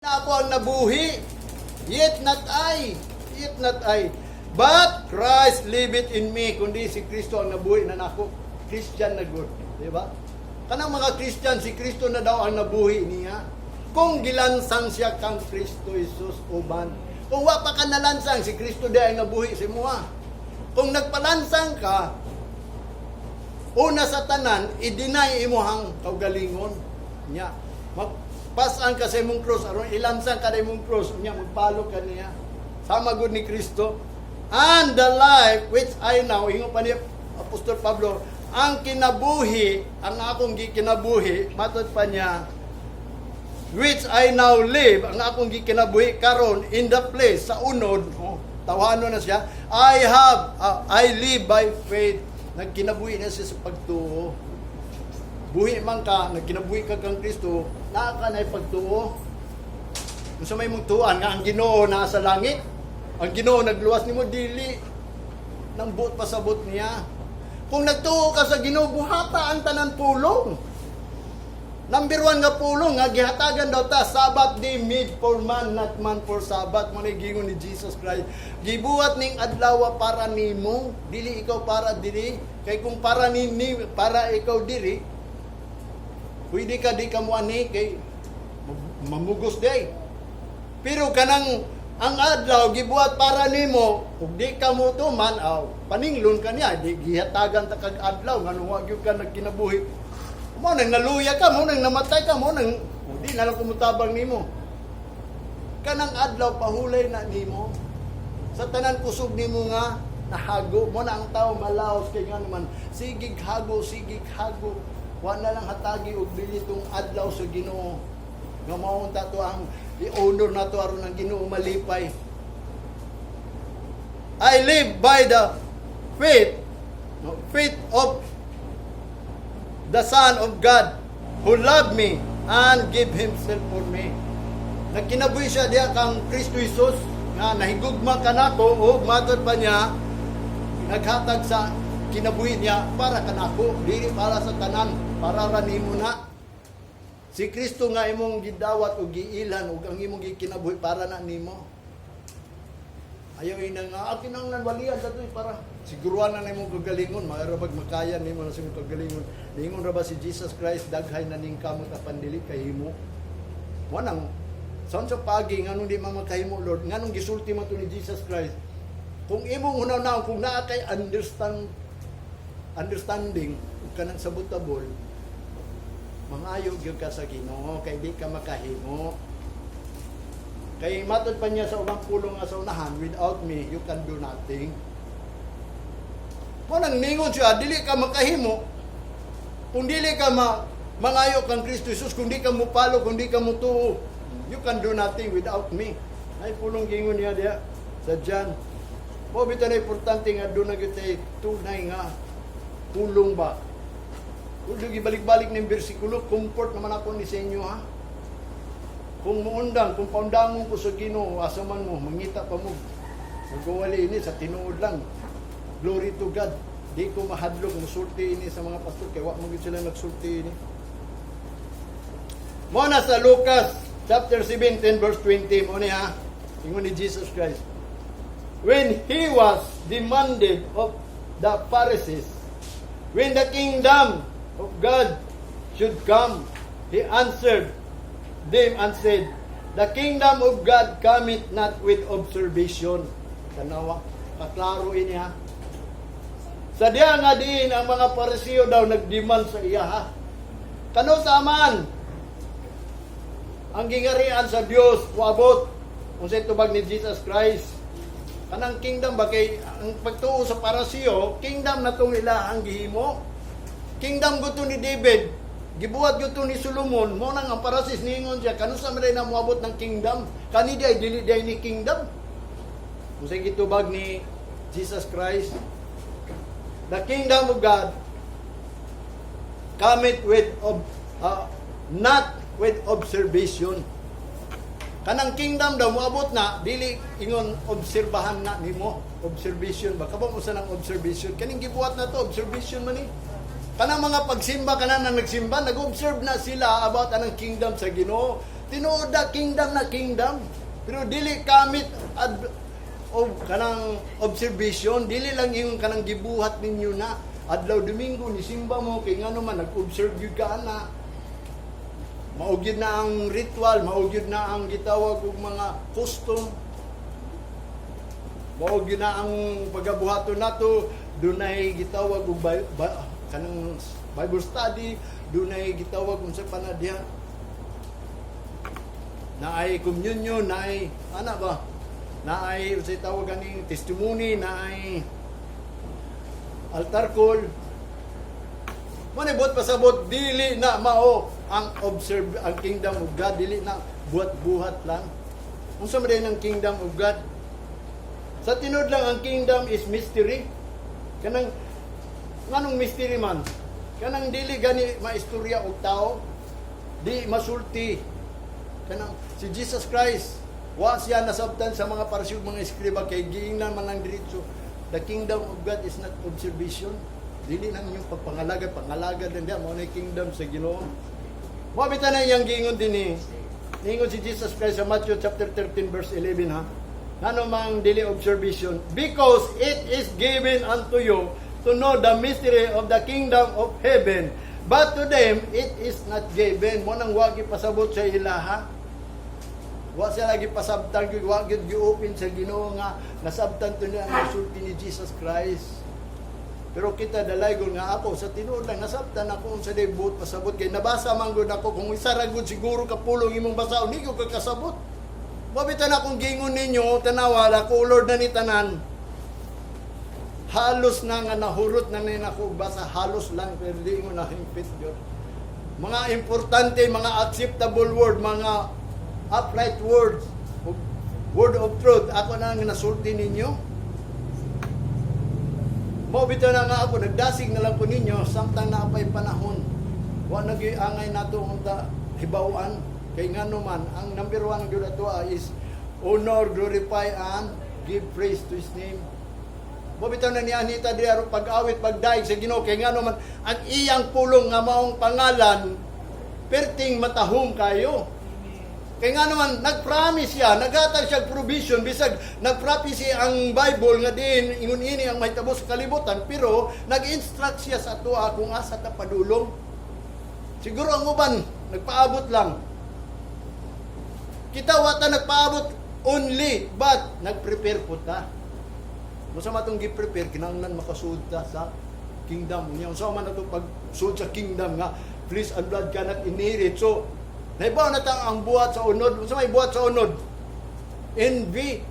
Na ako ang nabuhi, yet not I, but Christ liveth in me. Kundi si Kristo ang nabuhi na nako, Christian na good. Diba? Kanang mga Christian, si Kristo na daw ang nabuhi niya. Kung gilansang siya kang Kristo Jesus uban. Kung wa pa ka nalansang, si Kristo di ay nabuhi si mua. Kung nagpalansang ka, una sa tanan, i-deny imuhang kaugalingon niya. Pasan ka sa imong cross, aron ilansang ka na imong cross, niya magpalo ka niya. Sama gud ni Kristo. And the life which I now, ingon pa ni Apostol Pablo, ang kinabuhi, ang akong gikinabuhi, matod pa niya, which I now live, ang akong gikinabuhi karon in the place, sa unod, tawano na siya, I live by faith. Nagkinabuhi na siya sa pagtuo. Buhi man ka, nagkinabuhi ka kang Kristo, naa ka na pagtuo. Kung sa may mong tuan, nga ang Ginoo nasa langit, ang Ginoo nagluwas ni mo, dili, nang buot pasabot niya. Kung nagtuo ka sa Ginoo, buhata ang tanan pulong. Number 1 nga pulong, nga gihatagan daw ta, Sabbath day made for man, not man for Sabbath. Manay gingon ni Jesus Christ. Gibuhat ning adlaw para nimo, dili ikaw para diri. Kay kung para para ikaw diri, pwede ka di ka mo ani kay mamugos day. Pero kanang ang adlaw gibuhat para nimo, ug di ka mo tuman aw paninglon ka niya, di gihatagan ta kag adlaw ngano wa gyud ka nagkinabuhi. Mo nang naluya ka, mo nang namatay ka, mo nang di na lang kumutabang nimo. Kanang adlaw pahulay na nimo. Sa tanan kusog nimo nga nahago mo na ang tao malaos kay nga naman sigig hago. Wa na lang hatagi og bilitong adlaw sa Ginoo. Nga maunta to ang i-honor nato aron ang Ginoo malipay. I live by the faith of the Son of God who loved me and gave Himself for me. Nagkinabuhi siya diya kang Kristo Jesus nga nahigugma kanako o matod pa niya naghatag sa kinabuhi niya para kanako, dili para sa tanan, para ranimo na. Si Kristo nga imong gidawat o giilan ug ang imong gikinabuhi para na nimo. Ayaw ina nga akin ang nanwalian datoy para siguruan na nimo kagalingon, maarabag makayan nimo na sa kagalingon. Lingon ra ba si Jesus Christ daghay na ning kamot apan dili kahimo. Wanang son sa pagi nganong di mamakahimo Lord, nganong gisulti mo to ni Jesus Christ. Kung imong hunaw kung naa kay understanding ug kanang sabutabol, mangayo gyud ka sa Ginoo kay di ka makahimo. Kay matod pa niya sa ubang pulong nga sa unahan, without me, you can do nothing. Kung nang ningon siya, dili ka makahimo, kung dili ka mangayo kang Kristo Jesus, kung di ka mupalo, kung di ka mutuo, you can do nothing without me. Ay pulong gingon niya diya sa John. Po bitaw na importante nga doon na kitay tunay nga pulong ba. Kung gibalik-balik ng bersikulo, comfort naman ako ni sa inyo ha. Kung muundang, kung paundangon ko sa Ginoo, asaman mo, mangita pa mo. Magawali ini sa tinuod lang. Glory to God. Di ko mahadlok, musulti ini sa mga pastor, kaya wak magiging sila nagsulti ini. Muna sa Lucas, chapter 17, verse 20, muna ha, ingon ni Jesus Christ. When He was demanded of the Pharisees, when the kingdom of God should come, He answered them and said, the kingdom of God cometh not with observation. Tanawa, kaklaro ini ha. Sa diya nga diin ang mga Pariseo daw nagdemand sa iya ha. Kano saman ang gingarian sa Dios uabot unsay tubag ni Jesus Christ. Kanang kingdom ba kay ang pagtuo sa Pariseo, kingdom na tong ila ang gihimo. Kingdom gusto ni David, gibuhat gusto ni Solomon, mo nang ang Pharisees ningon siya, kano sa maray na muabot ng kingdom? Kani di ay dili di ni kingdom. Unsay gitubag ni Jesus Christ? The kingdom of God cometh with not with observation. Kanang kingdom daw muabot na dili ingon obserbahan na nimo, observation ba kabang usa ng observation kaning gibuhat na to observation man ni. Kanang mga pagsimba kanang nagsimba nag-observe na sila about anang kingdom sa Ginoo. Tinuod na kingdom. Pero dili kamit kanang observation, dili lang yung kanang gibuhat ninyo na adlaw Domingo ni simba mo kay ngano man nag-observe gyud ka ana. Maugyod na ang ritual, maugyod na ang gitawag og mga custom. Maugyod na ang pagabuhaton nato, dunay gitawag og kanang Bible study, dunay gitawag unsa pa na diha. Naay communion, naay ana ba? Naay unsay tawag ganing testimony, naay altar call. Manibot pasabot dili na mao ang kingdom of God, dili na buhat-buhat lang. Unsa man din ang kingdom of God? Sa tinod lang ang kingdom is mystery. Kanang nganong mystery man? Kanang dili gani maistorya og tao, di masulti. Kanang si Jesus Christ, wa siya nasabtan sa mga pariseo mga eskriba kay giingnan man ang diretso. The kingdom of God is not observation. Dili nang yung pangalaga din diya mo na kingdom sa Ginoo. Mabita na iyang giingon din ni ingon si Jesus Christ sa Matthew chapter 13 verse 11 ha. Nano mang dili observation, because it is given unto you to know the mystery of the kingdom of heaven, but to them it is not given. Mo nang wa gipasabot sa ilaha. Wa siya lagi pasabtan gyud, wa gyud gi-open sa Ginoo nga nasabtan to niya ang sulti ni Jesus Christ. Pero kita dalaygon nga ako sa tinuod lang nasabtan ako unsa day buot pasabot kay nabasa man gud ako kung isa ra gud siguro kapulong imong basaon di ko kasabot. Mabitan akong gingon ninyo tanawa la ko Lord na ni tanan. Halos na nga nahurot na nin ako basa halos lang pero di mo na hingpit gyud. Mga importante, mga acceptable word, mga upright words, word of truth ako na nga nasulti ninyo. Mabito na nga ako, nagdasig na lang po ninyo, samtang naapay panahon. Wa nag-iangay nato unta hibawaan. Kay nga naman, ang number one ng ato is honor, glorify, and give praise to His name. Mabito na ni Anita diaro pag-awit, pagdaig sa Ginoo. Kay nga naman, ang iyang pulong nga maong pangalan, perting matahom kayo. Kaya nga naman, nag-promise siya, naghatag siya provision, bisag nag-promise ang Bible nga din, ingon ini ang mahitabo sa kalibutan, pero nag-instruct siya sa ato kung asa ta padulong. Siguro ang uban, nagpaabot lang. Kita wata nagpaabot only, but nag-prepare po ta. Masama itong gi-prepare, kinanglan makasuod ta sa kingdom. Masama na itong pag-suod sa kingdom nga, flesh and blood cannot inherit. So, naibaw na ang buhat sa unod. Sa may buhat sa unod? Envy.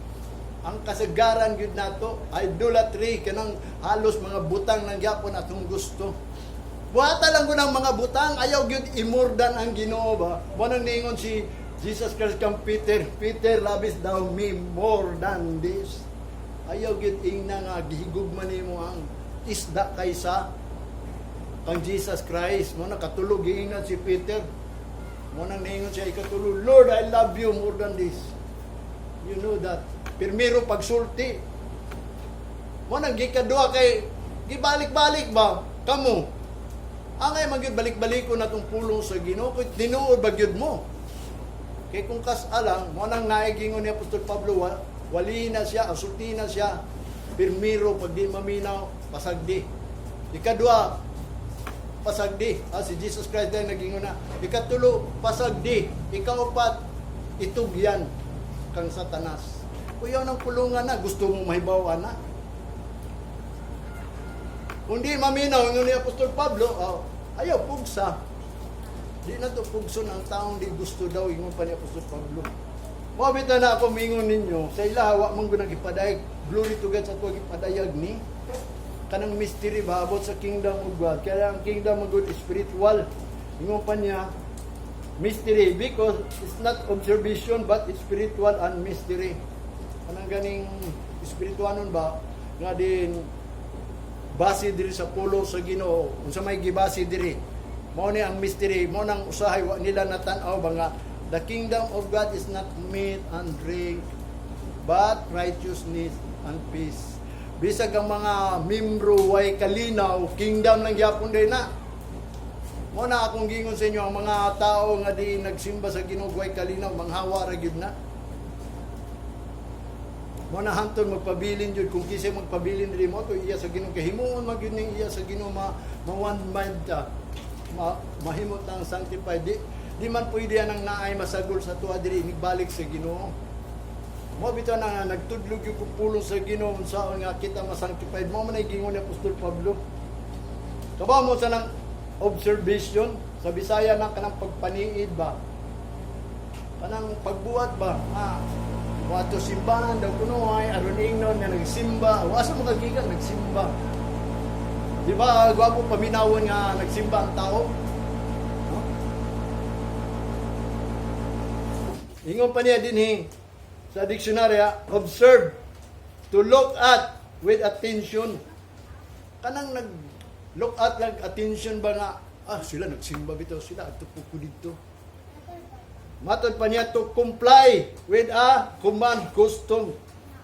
Ang kasagaran gyud nato, idolatry, kanang halos mga butang ng gyapon atong gusto. Buhata lang ko ng mga butang, ayaw gyud imurdan ang Ginoo ba? Mo nang ningon si Jesus Christ kang Peter, Peter, lovest thou me more than this? Ayaw gyud ingna nga gihigugman nimo ang isda kaysa kang Jesus Christ. Mo nakatulog giingnan si Peter. Mo nang ningon siya ikatulo, Lord, I love you more than this. You know that. Pirmiro pagsulti. Mo nang gikadua kay gibalik-balik ba kamo? Angay magyud balik-balik ko natong pulong sa Ginoo kay tinuod bagyud mo. Kay kung kasalang mo nang naigingon ni Apostol Pablo wali na siya, asulti na siya. Pirmiro pag di maminaw pasagdi. Ikadua pasagdi. Si Jesus Christ din naging una. Ikatulo, pasagdi. Ikaupat, itugyan kang Satanas. Kuyaw ng pulungan na, gusto mong mahibawan na. Kung di maminaw, yung ni Apostol Pablo, ayaw, pugsa. Di na to pugso ng taong di gusto daw, yung pa ni Apostol Pablo. Mabita na ako mingon ninyo, sa ilawa mong gunang ipadayag, glory to God sa tuwag ipadayag ni kanang mystery ba about sa kingdom of God. Kaya ang kingdom of God is spiritual. Ingon pa niya, mystery, because it's not observation but it's spiritual and mystery. Kanang ganing spirituanon ba nga din base diri sa pulo sa Ginoo. Unsa may gibase diri? Mao ni ang mystery, mao nang usahay wa nila natan-aw ba nga the kingdom of God is not meat and drink but righteousness and peace. Bisag ang mga membro way kalinaw, kingdom lang gyapon din na. Mo na akong gingon sa inyo, ang mga tao nga di nagsimba sa Ginoo way kalinaw, manghawa ra gyud na. Mo na hanton magpabilin jud kung kisay magpabilin diri mo to iya sa Ginoo kay himuon man gyud ning iya sa Ginoo ma one mind ta. Mahimot ang sanctified di man pwede ang naay masagol sa tuwa diri nigbalik sa Ginoo. Mo bitaw na nagtudlog yung pulong sa Ginoo sa nga kita ma-sanctified mo man ay gingon ni Apostol Pablo. Kabaw mo sa nang observation sa Bisaya na kanang pagpaniid ba, kanang pagbuhat ba, wato simbahan daw kuno ay aron ingnon nga nagsimba, asa mo kagikan nagsimba, di ba gwapo paminawon nga nagsimba ang tao, no? Ingon pa niya din sa diksyonarya, observe, to look at with attention, kanang look at lang attention ba nga, sila nagsimba bitaw sila, ato po ko dito. Matod pa niya to comply with a command custom.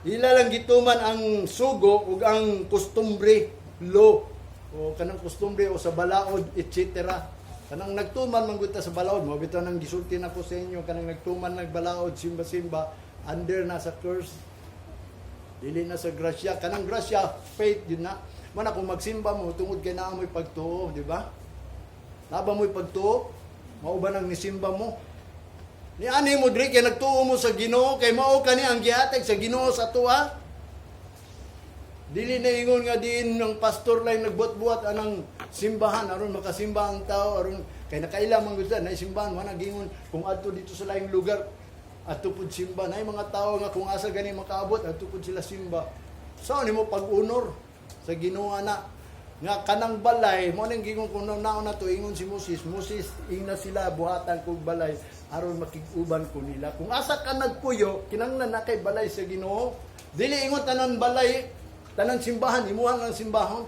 Ila lang gituman ang sugo ug ang customary law. O kanang customary o sa balaod, etc. Kanang nagtuman man gud ta sa balaod, mo bitaw nang gisulti nako sa inyo kanang nagtuman nagbalaod simba-simba under na sa curse. Dili na sa grasya, kanang grasya faith yun na. Man kung magsimba mo tungod kay naa mo'y pagtuo, di ba? Naba mo'y pagtuo, mao ba nang nisimba mo? Ni ani mo diri kay nagtuo mo sa Ginoo kay mao kani ang gihatag sa Ginoo sa tuwa. Dili na ingon nga diin ng pastor lang nagbuhat-buhat anang simbahan aron makasimba ang tao aron kay nakaila man gud na simbahan man gingon kung adto dito sa laing lugar adto pud simba nay mga tao nga kung asa gani makaabot adto pud sila simba. Sao nimo pag-honor sa Ginoo na nga kanang balay mo ning gingon kun naon na to ingon si Moses ingna sila buhatan kog balay aron makig-uban ko nila kung asa ka nagpuyo kinanglan na kay balay sa Ginoo dili ingon tanan balay tanan simbahan imuhang ang simbahon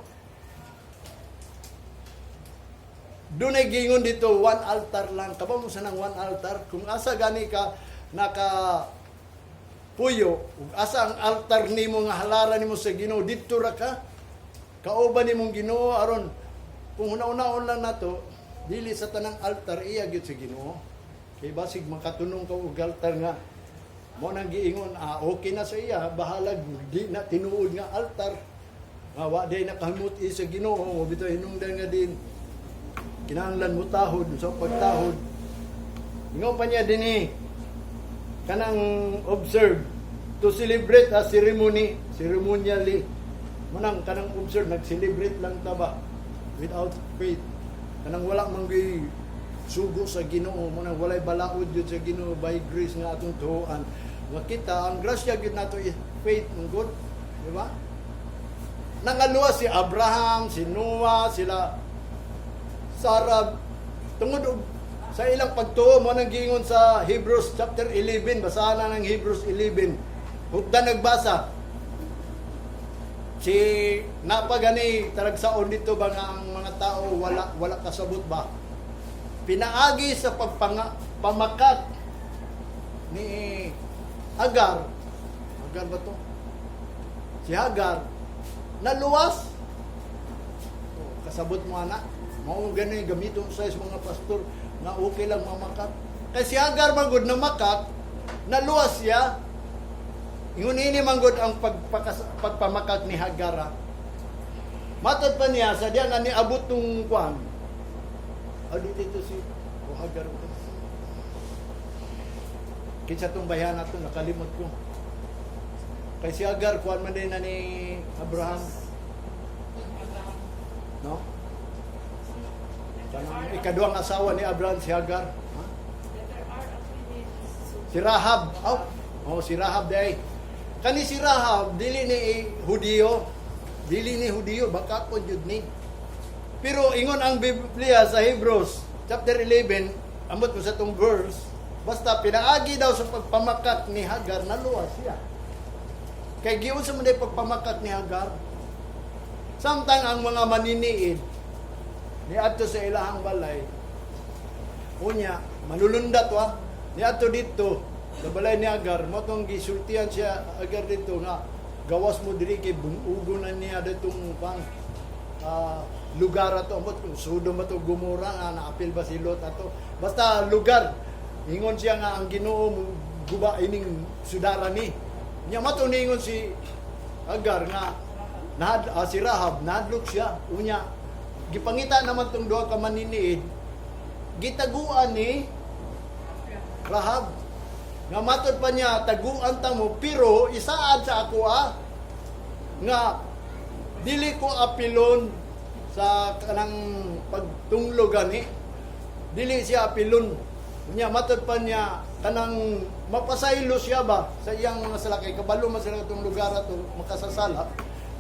dunay gingon dito one altar lang kabaw mo sa nang one altar kung asa gani ka naka puyo ug asa ang altar nimo nga halaran nimo sa Ginoo didto ra ka kauban nimong Ginoo aron kung una-unaon lang nato dili sa tanang altar iya gyud sa Ginoo kay basig makatunong ka og altar nga mo nang giingon okay na sa iya bahalag di na tinuod nga altar wa day nakamut sa Ginoo bitaw hinungdan nga din kinahanglan mo tahod sa pagtahod ingon pa niya dinhi kanang observe to celebrate a ceremonially manang kanang observe nag-celebrate lang ta ba without faith kanang wala man gyud sugo sa Ginoo manang walay balaod jud sa Ginoo by grace nga atong tuoan makita ang grasya gyud nato is faith ng God di ba nangaluwa si Abraham si Noah sila Sarah tungod sa ilang pagtuo mo nang giingon sa Hebrews chapter 11 basahan na ng Hebrews 11 hugdan nagbasa si napagani taragsaon dito ba nga ang mga tao wala kasabot ba pinaagi sa pamakat ni Hagar ba to si Hagar naluwas kasabot mo anak mao gani gamiton sa mga pastor na okay lang mamakat kay si Hagar magud na makat naluwas siya. Ingon ini manggod ang pagpamakat ni Hagar. Matod pa niya sa diyan ani abot tong kwan. Dito si Hagar. Kinsa tong bayan nato nakalimot ko. Kay si Hagar kwan man din na ni Abraham. No? Kanang ikaduhang asawa ni Abraham si Hagar. Si Rahab. Si Rahab day. Kani si Rahab dili ni Hudiyo baka po jud ni pero ingon ang Biblia sa Hebrews chapter 11 ambot ko sa tong verse basta pinaagi daw sa pagpamakat ni Hagar naluwas siya kay giun sa man pagpamakat ni Hagar samtang ang mga maniniid ni adto sa ilahang balay unya manulundat ni adto dito sa balay ni Hagar, mo itong gisultihan siya Hagar dito nga gawas mo diri kay bunugo na niya datong lugar ato ambot Sodom ato Gomora nga naapil ba si Lot ato basta lugar ingon siya nga ang Ginoo guba ining sudara ni nya mato ningon si Agar nga si Rahab nadlok siya unya gipangita naman tong duha ka maniniid gitaguan ni Rahab nga matod pa niya taguan ta mo pero isaad sa ako nga dili ko apilon sa kanang pagtunglo gani dili siya apilon niya matod pa niya kanang mapasaylo siya ba sa iyang mga salakay kabalo man sila itong lugar ato makasasala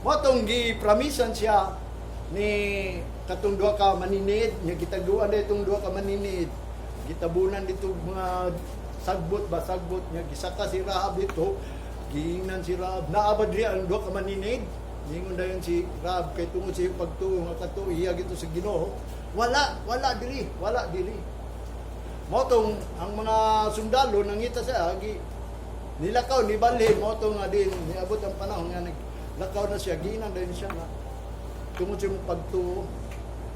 mo tong gipramisan siya ni katong duha ka maninid nya gitaguan na itong duha ka maninid gitabunan dito mga sagbot niya gisaka si Rahab dito giingnan si Rahab naabad ri ang duha ka maninid ningon dayon si Rahab kay tungod sa iyong pagtuo nga katuiya gito sa Ginoo wala diri mo tong ang mga sundalo nangita sa agi nilakaw ni balhin mo tong nga din niabot ang panahon nga naglakaw na siya giingnan dayon siya nga tungod sa iyong pagtuo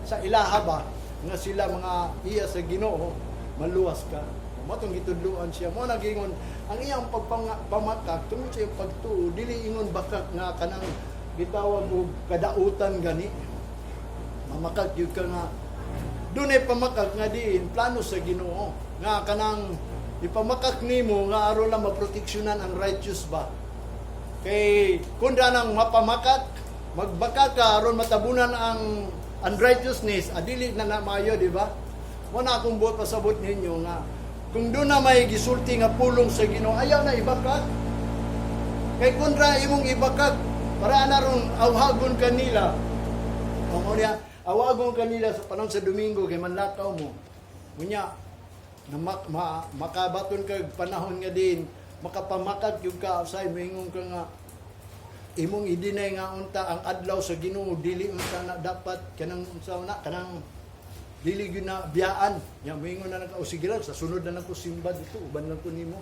sa ilaha ba nga sila mga iya sa Ginoo maluwas ka mo tong gitudloan siya mo nagingon ang iyang pagpamakak tungod sa iyong pagtuo dili ingon bakak nga kanang gitawag og kadautan gani mamakak gyud ka nga dunay pamakak nga diin plano sa Ginoo nga kanang ipamakak nimo nga aron lang maproteksyonan ang righteous ba kay kun nang mapamakak magbaka ka aron matabunan ang unrighteousness adili na maayo di ba mo na akong buot pasabot ninyo nga kung doon na may gisulti nga pulong sa Ginoo ayaw na ibakak kay kontra imong ibakak para na ron awhagon kanila o niya awagon kanila sa panahon sa Domingo kay manlakaw mo unya na makabaton kag panahon nga din makapamakak yung ka usay moingon ka nga imong idinay nga unta ang adlaw sa Ginoo dili unta na dapat kanang unsa na kanang dili gyud na biyaan nya moingon na o sige lang sa sunod na nako simba dito uban lang ko nimo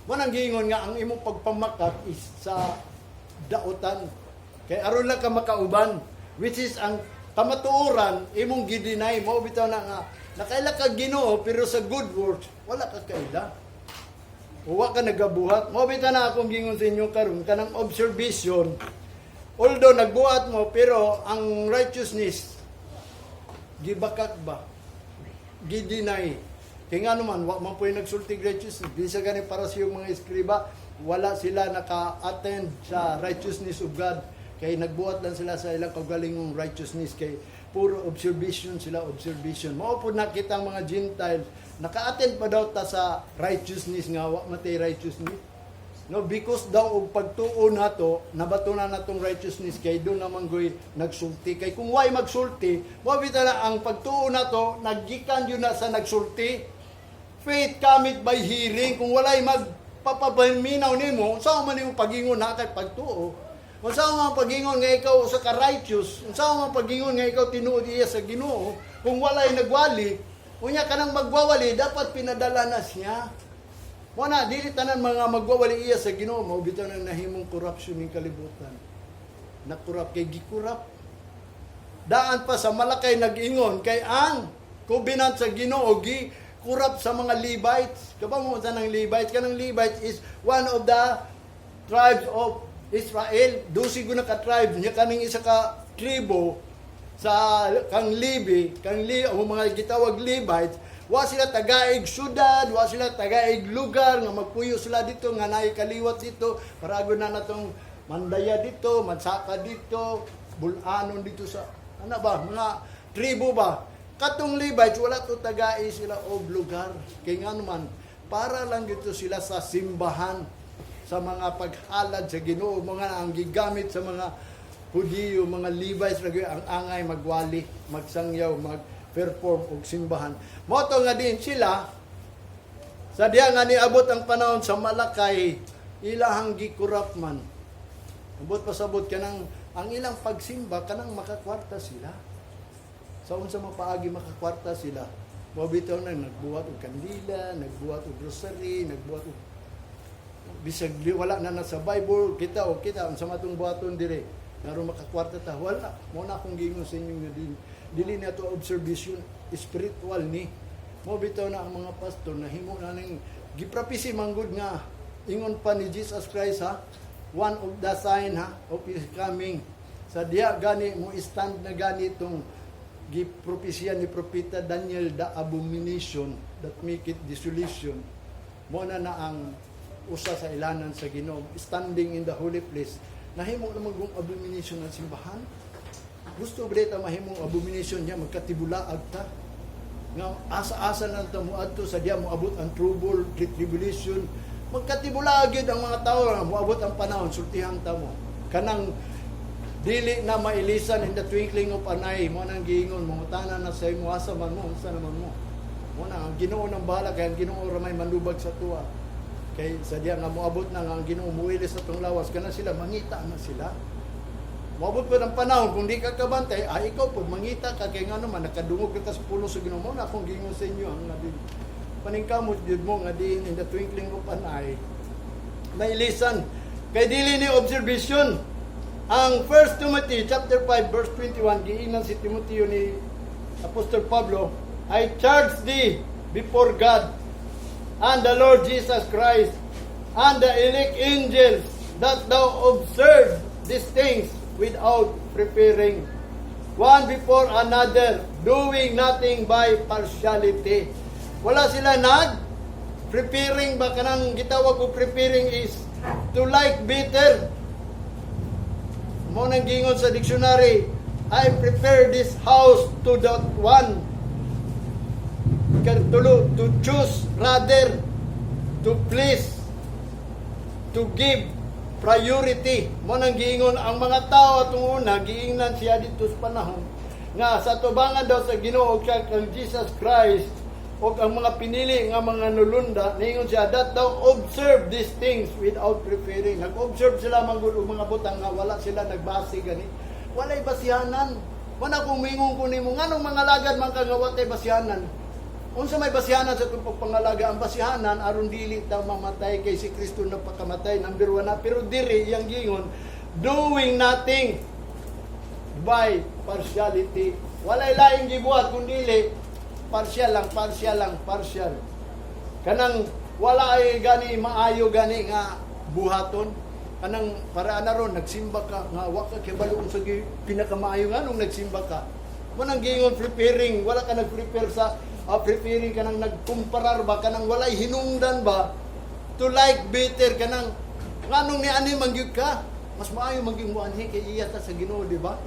mo nang giingon nga ang imong pagpamakat is sa daotan kay aron lang ka makauban which is ang kamatuoran imong gidinay mo bitaw na nga nakaila ka Ginoo pero sa good works wala ka kaila wa ka nagabuhat mo bitaw na akong gingon sa inyo karon kanang observation although nagbuhat mo pero ang righteousness gibakak ba gidinay kay nga naman wa man po'y nagsulti righteousness bisa gani para sa mga eskriba wala sila naka-attend sa righteousness of God kay nagbuhat lang sila sa ilang kaugalingong righteousness kay puro observation mao pud nakita ang mga Gentiles naka-attend pa daw ta sa righteousness nga wa matay righteousness no because daw og pagtuo nato nabatunan natong righteousness kay do naman goy nagsulti kay kung way magsulti mo bitaw na ang pagtuo nato naggikan yun na sa nagsulti faith cometh by hearing kung walay magpapaminaw nimo sao man nimo pagingon na kay pagtuo unsa man pagingon nga ikaw usa ka righteous unsa man pagingon nga ikaw tinuod iya sa Ginoo kung walay nagwali unya kanang magwawali dapat pinadala na siya mo na dili tanan mga magwawali iya sa Ginoo mao bitaw na nahimong corruption ning kalibutan nakurap kay gikurap daan pa sa Malakay nag-ingon kay ang covenant sa Ginoo gi kurap sa mga Levites kabang mo sa nang Levites kanang Levites is one of the tribes of Israel 12 na ka tribe nya kaning isa ka tribo sa kang Levi o mga gitawag Levites wa sila tagaig syudad wa sila tagaig lugar nga magpuyo sila dito nga naay kaliwat dito parago na natong mandaya dito mansaka dito bulanon dito sa ano ba mga tribo ba katong Levites wala to tagai sila og lugar kay nga naman para lang dito sila sa simbahan sa mga paghalad sa Ginoo mga ang gigamit sa mga Hudiyo mga Levites lagi ang angay magwali magsangyaw perform og simbahan. Moto nga din sila sa diha nga niabot ang panahon sa Malakay ilahang gikurap man. Abot pasabot kanang ang ilang pagsimba kanang makakwarta sila. Sa unsa mapaagi makakwarta sila. Mabitaw na nagbuhat og kandila, nagbuhat og rosary, nagbuhat og bisag wala na sa Bible kita unsa matong buhaton dire. Naroon makakwarta ta wala mo na akong gingon sa inyo nga din dili na to observation spiritual ni. Mo bitaw na ang mga pastor na himo na ning giprophecy manggod nga ingon pa ni Jesus Christ ha, one of the sign ha of his coming. Sa diya gani mo stand na gani itong gipropesya ni propeta Daniel, the abomination that make it desolation. Mo na ang usa sa ilanan sa Ginoo, standing in the holy place. Nahimo naman kung abomination ng simbahan. Gusto ba dito mahimong abomination niya, magkatibulaag ta. Nga asa-asa lang ta mo adto sa diya mo abot ang trouble, tribulation. Magkatibulaag yun ang mga tao, moabot ang panahon, sultihang ta mo. Kanang dili na mailisan in the twinkling of an eye, mo nang giingon, mangutana na sa imo, asa man mo, unsa naman mo. Mo na, ang Ginoo ng bahala, kaya ang Ginoo ramay manlubag sa tuwa. Kay sa diya nga moabot na nga ang Ginoo muilis sa tong lawas, kana sila, mangita na sila. Moabot po ng panahon, kung di ka kabantay, ikaw po, mangita ka, kaya nga naman, nakadungog ka sa pulo sa Ginoo mo, na akong gingon sa inyo, ang nabi, paningkamot yun mo, nga din in the twinkling of an eye, mailisan. Kay dili ni observation, ang 1 Timothy chapter 5 verse 21 giingnan si Timoteo ni Apostol Pablo, I charge thee before God and the Lord Jesus Christ and the elect angels that thou observe these things without preparing one before another, doing nothing by partiality. Wala sila preparing ba, kanang gitawag ko preparing is to like better. Mo nang gingon sa dictionary, I prepare this house to that one. Kartulo, to choose rather, to please, to give priority. Mo nang gingon ang mga tao atong una, giingnan siya dito sa panahon nga sa tubangan daw sa Ginoo kang Jesus Christ o ang mga pinili nga mga nulunda, ningon siya that thou observe these things without preparing. Nag-observe sila manggod og mga butang nga wala sila nagbase gani. Walay basihanan. Wala kung mingon ko nimo nganong mga lagad man ka nga watay basihanan. Unsa may basihanan sa tupong pangalaga? Ang basihanan aron dili ta mamatay kay si Kristo na pagkamatay, number 1 na. Pero diri yang gingon, doing nothing by partiality. Walay laing gibuhat kun dili partial lang. Kanang wala ay gani maayo gani nga buhaton. Kanang para na ron nagsimba ka nga wa ka kibalo sa pinakamaayo nga nung nagsimba ka. Mo nang gingon preparing, wala ka nag-prepare sa preparing kanang nagkumparar ba kanang walay hinungdan ba to like better kanang nganong ni ani mangyud ka. Mas maayo maging muanhi kay iya ta sa Ginoo, di ba?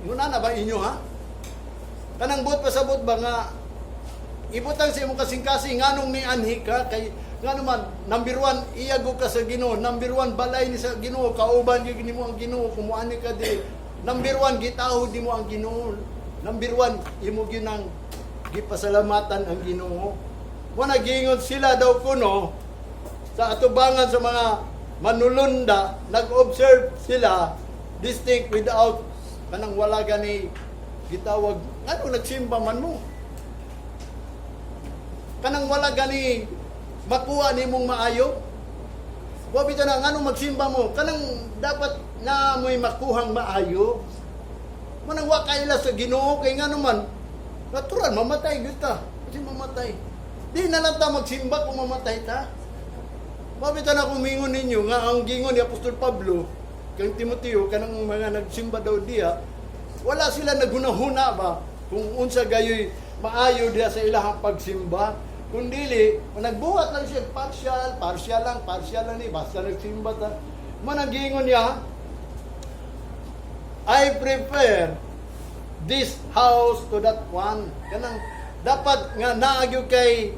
Nguna na ba inyo ha? Kanang buot pasabot ba nga ibutang sa imong kasing-kasing nganong ni anhi ka kay ngano man number 1 iyago ka sa Ginoo, number 1 balay ni sa Ginoo, kauban gyud nimo ang Ginoo, kumuani ka di number 1 gitaho di mo ang Ginoo, number 1 imo gyud nang gipasalamatan ang Ginoo. Mo nagingon sila daw kuno sa atubangan sa mga manulunda, nag-observe sila distinct without kanang wala gani gitawag ano nagsimba man mo kanang wala gani makuha nimong maayo. Wa bitaw na nganong magsimba mo kanang dapat na mo'y makuhang maayo. Mo nang wa kaila sa Ginoo kay ngano man natural mamatay gyud ta. Kasi mamatay. Di na lang ta magsimba kung mamatay ta. Wa bitaw na kumingon ninyo nga ang gingon ni Apostol Pablo kang Timoteo kanang mga nagsimba daw diha wala sila naghunahuna ba kung unsa gayoy maayo diha sa ilahang pagsimba, kundili nagbuhat lang siya partial lang ni basta nagsimba ta. Mo nagingon niya, I prepare this house to that one. Kanang dapat nga naagyo kay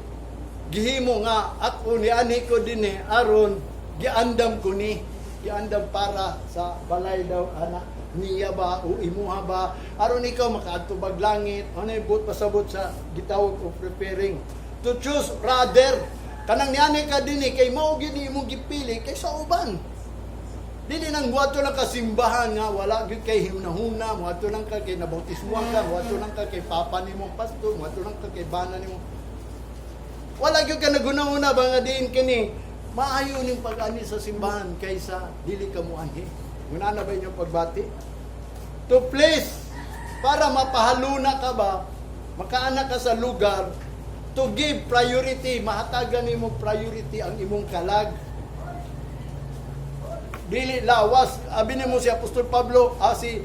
gihimo nga ako ni ani ko dinhi aron giandam ko ni giandam para sa balay daw anak niya ba o imuha ba aron ikaw makaadtubag langit ano ibot pasabot sa gitawag of preparing to choose rather kanang niani ka dinhi kay mao gyud imong gipili kay sa uban dili nang buhato lang ka simbahan nga wala gyud kay himnahuna buhato lang ka kay nabautismuhan ka buhato lang ka kay papa nimong pastor buhato lang ka kay bana nimo wala gyud ka naguna-una ba nga diin kini maayo ning pag-ani sa simbahan kaysa dili ka muanhi. Muna na ba inyong pagbati? To please para mapahaluna ka ba, makaana ka sa lugar, to give priority, mahatagan nimo priority ang imong kalag. Dili lawas, abi nimo si Apostol Pablo, si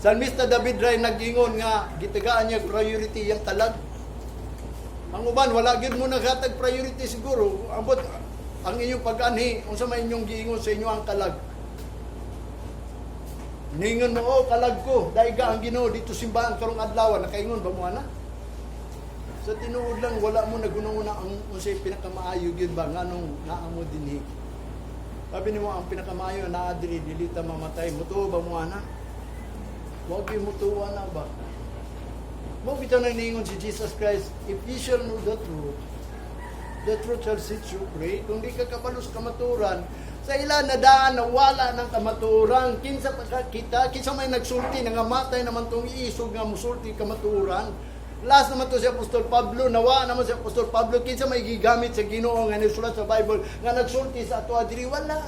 Salmista David ray nag-ingon nga gitagaan niya priority yang kalag. Ang uban wala gyud mo naghatag priority siguro, ambot ang inyong pag-anhi unsa may inyong giingon sa inyo ang kalag. Ningon mo, kalag ko, daiga ang Ginoo dito simbahan karong adlaw, nakaingon ba mo ana? Sa tinuod lang, wala mo naguna-una ang unsay pinakamaayo gyud ba nganong naa mo dinhi. Sabi nimo ang pinakamaayo naa diri dilita mamatay, mutuo ba mo ana? Wag gyud mutuo na ba? Mo bitaw nang ningon si Jesus Christ, if ye shall know the truth shall set you free. Kung di ka kabalo sa kamaturan, sa ilan na daan na wala ng kamaturan, kinsa kita, kinsa may nagsulti, nangamatay naman tong iisog nga musulti kamaturan. Last naman to si Apostol Pablo, nawa naman si Apostol Pablo, kinsa may gigamit sa Ginoo nga nisulat sa Bible, nga nagsulti sa ato diri, wala.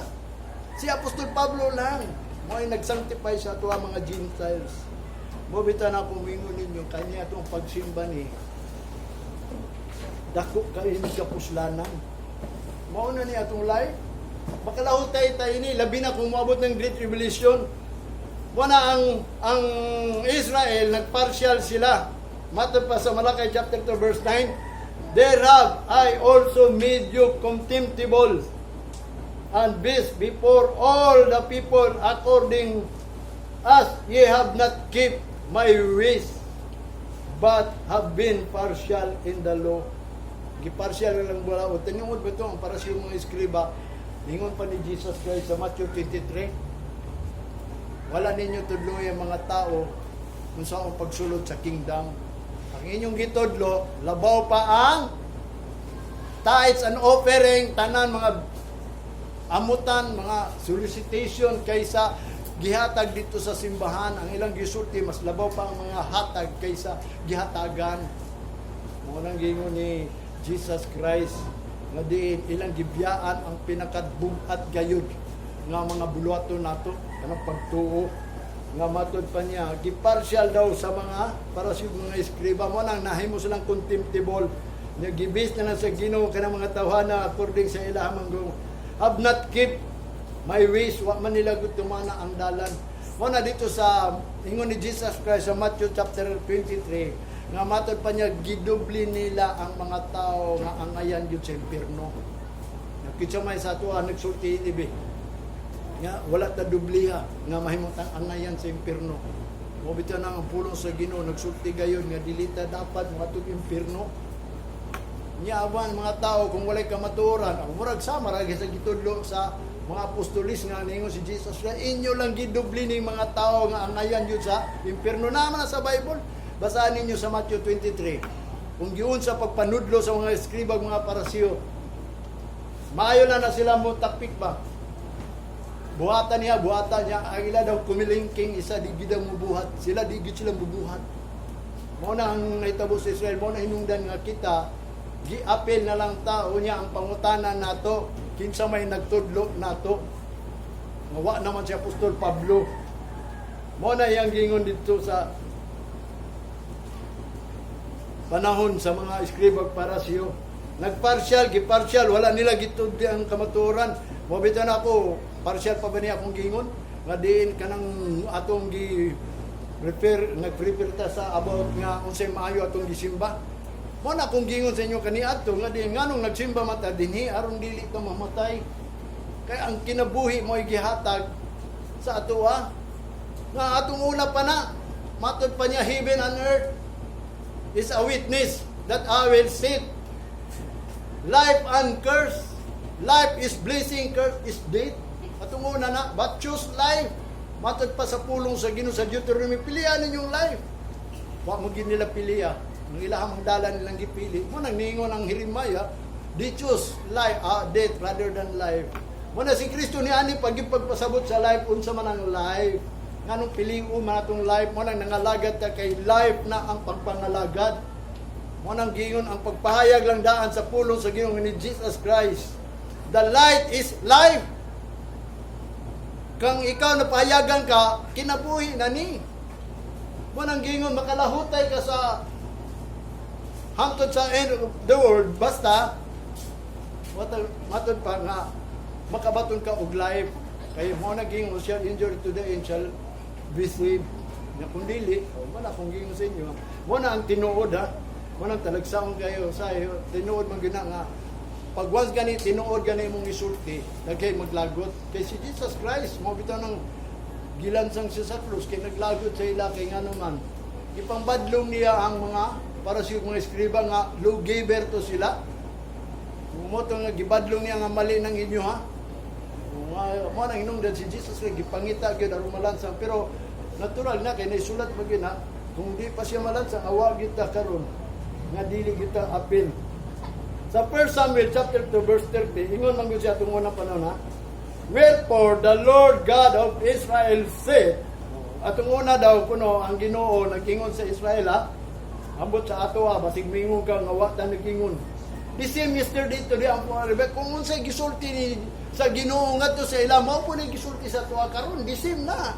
Si Apostol Pablo lang, mo ay nagsanctify sa ato mga Gentiles. Mo bitan ako mingon ninyo, kanya itong pagsimba ni, dako kayo ni kapuslanan. Mauna ni atong life, makalahot tayo ni, labi na kung maabot ng Great Revelation. Muna ang Israel, nagpartial sila. Matod pa sa Malakay chapter 2 verse 9, there have I also made you contemptible and base before all the people according as ye have not kept my ways, but have been partial in the law. Gipartial lang wala. O taniungod ba ito ang para sa mga eskriba? Ningon pa ni Jesus Christ sa Matthew 23, wala ninyo tudloy ang mga tao kung saan pagsulod sa kingdom. Ang inyong gitudlo, labaw pa ang tithes and offering, tanan mga amutan, mga solicitation kaysa gihatag dito sa simbahan. Ang ilang gisulti, mas labaw pa ang mga hatag kaysa gihatagan. Munang gingon ni Jesus Christ, nga diin ilang gibiyaan ang pinakadbugat gayud nga mga buluato nato kanang pagtuo nga matod pa niya gipartial daw sa mga para sa mga eskriba mo nang nahimo silang contemptible nga gibis na sa Ginoo kanang mga tawhana according sa ilahang manggong have not kept my ways, wa man nila gutumana ang dalan. Mo na dito sa ingon ni Jesus Christ sa Matthew chapter 23 nga matod pa niya gidubli nila ang mga tao nga angayan yun sa impierno. Nakita may sa tuwa nagsulti ibi nga wala ta dubliha nga mahimutang angayan sa impierno. Mo bitaw na ang pulong sa Ginoo nagsulti gayon nga dilita dapat matug impierno. Nya awan mga tao kung walay kamaturan, ang murag sama ra sa gitudlo sa mga apostolis nga ningon si Jesus na inyo lang gidubli ning mga tao nga angayan yun sa impierno. Naman sa Bible. Basahin ninyo sa Matthew 23. Kung giun sa pagpanudlo sa mga eskribag, mga parasiyo, maayo na sila mo takpik ba? Buhatan niya, ang ila daw kumilingking isa, di gid mo buhat. Sila di gid sila bubuhat. Mo na ang naitabo sa Israel, mo na hinungdan nga kita, giapil na lang tao niya ang pangutanan nato, kinsa may nagtudlo nato. Mawa naman si Apostol Pablo. Mo na yang gingon dito sa panahon sa mga eskribag parasyo. Nagpartial, gipartial, wala nila gitudi ang kamaturan. Mabitan ako, partial pa ba niya akong gingon? Nga diin ka ng atong nag-prepare ta sa about nga unsay maayo atong gisimba. Mo na akong gingon sa inyo kaniadto nga diin nganong nagsimba mata dinhi aron dili ta mamatay. Kaya ang kinabuhi mo ay gihatag sa atoa. Nga atong una pa na, matod pa niya heaven and earth is a witness that I will sit. Life and curse. Life is blessing, curse is death. Atong una na, but choose life. Matod pa sa pulong sa Ginoo sa Deuteronomy, pilihan ninyong life. Wa mo gid nila piliya. Ang ilahang dalan nilang gipili. Mo nang ningon ang Jeremiah, they choose life, death rather than life. Mo na si Kristo ni ani pagpasabot sa life unsa man ang life. Nganong piliu man atong life, mo nang nangalagad ta kay life na ang pagpangalagad. Mo nang gingon ang pagpahayag lang daan sa pulong sa Ginoo ni Jesus Christ. The light is life. kang ikaw napayagan ka, kinabuhi na ni. Munang gingon, makalahutay ka sa hangtod sa end of the world, basta, matod pa nga, makabaton ka og life. Kaya mo na gingon, shall endure to the end, shall be saved. Na kung dili, wala kong gingon sa inyo. Mo na ang tinuod ha, mo na talagsaon kayo sa iyo, tinuod man gina nga, pag once gani, tinuod gani mong isulti, lagay maglagot. Kay si Jesus Christ, mo bitaw ng gilansang siya sa krus, kay naglagot sa ila, kay nga naman, ipangbadlong niya ang mga, para sa mga eskriba nga, lawgiver to sila. Mumoto nga, gibadlong niya nga mali ng inyo ha. Mo nang hinungdan si Jesus Christ, gipangita gyud aron malansang, pero natural na, kay naisulat mo yun ha, kung di pa siya malansang, awag kita karon nga dili kita apil. Sa 1 Samuel chapter 2 verse 30, ingon man gyud siya tungod na panahon ha. Wherefore the Lord God of Israel said, atong una daw kuno ang Ginoo nag-ingon sa Israel ha, ambot sa ato ha, basig mingon ka nga wa ta nag-ingon. The same yesterday today ang Rebek, kung unsay gisulti ni sa Ginoo ngadto sa ila, mao po ni gisulti sa tuwa karon, the same na.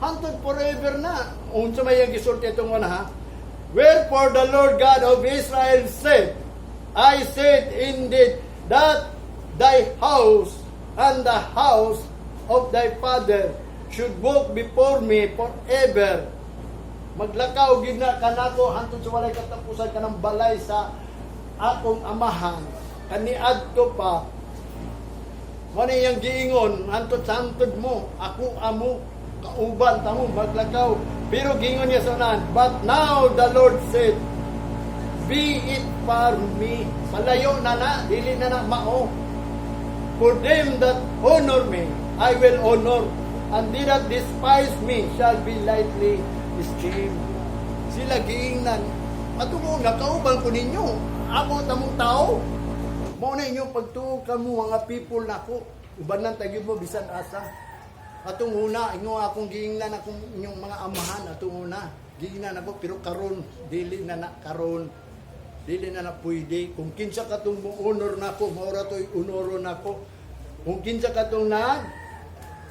Hantod forever na. Unsa may gisulti itong una ha. Wherefore the Lord God of Israel said, I said indeed that thy house and the house of thy father should walk before me forever. Maglakaw gid na kanako hantod sa walay katapusan kanang balay sa akong amahan. Kaniadto pa mo na iyang giingon hantod sa hantod mo, ako amo kauban tamo maglakaw. Pero gingon niya sa unahan, but now the Lord said, be it far me. Malayo na, dili na mao. For them that honor me, I will honor, and they that despise me shall be lightly esteemed. Sila giingnan, matumo nga kauban ko ninyo, ako tamong tao. Mao na inyong pagtuog kamo mga people nako. Ubanan tagyud mo bisan asa. Atong una, ingo akong giingnan akong inyong mga amahan atong una. Giingnan ako pero karon dili na karon. Dili na pwede. Kung kinsa katong mo honor nako, maura to'y honoro nako. Kung kinsa katong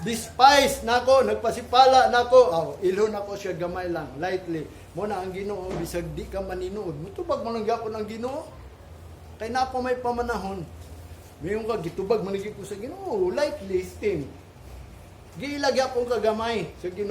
despise nako, nagpasipala nako, ilhon ako siya gamay lang, lightly. Mo na ang Ginoo bisag di ka maninuod. Mutubag man lang gyapon ang Ginoo. Kay napo may pamanahon. Mayon ka gitubag manigi ko sa Ginoo, lightly esteem. Giila gyapon ka gamay sa Ginoo.